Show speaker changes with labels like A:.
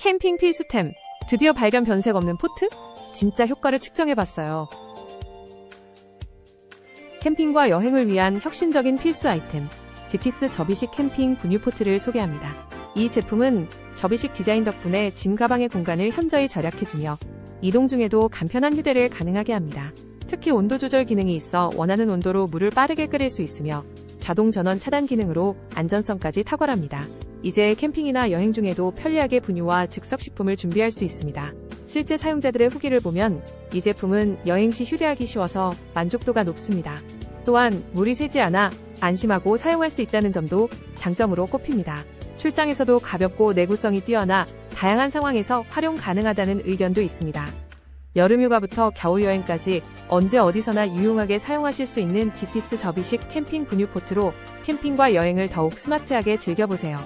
A: 캠핑 필수템. 드디어 발견 변색 없는 포트? 진짜 효과를 측정해봤어요. 캠핑과 여행을 위한 혁신적인 필수 아이템. 지티스 접이식 캠핑 분유 포트를 소개합니다. 이 제품은 접이식 디자인 덕분에 짐 가방의 공간을 현저히 절약해주며 이동 중에도 간편한 휴대를 가능하게 합니다. 특히 온도 조절 기능이 있어 원하는 온도로 물을 빠르게 끓일 수 있으며 자동 전원 차단 기능으로 안전성까지 탁월합니다. 이제 캠핑이나 여행 중에도 편리하게 분유와 즉석식품을 준비할 수 있습니다. 실제 사용자들의 후기를 보면 이 제품은 여행 시 휴대하기 쉬워서 만족도가 높습니다. 또한 물이 새지 않아 안심하고 사용할 수 있다는 점도 장점으로 꼽힙니다. 출장에서도 가볍고 내구성이 뛰어나 다양한 상황에서 활용 가능하다는 의견도 있습니다. 여름휴가부터 겨울여행까지 언제 어디서나 유용하게 사용하실 수 있는 지티스 접이식 캠핑 분유 포트로 캠핑과 여행을 더욱 스마트하게 즐겨보세요.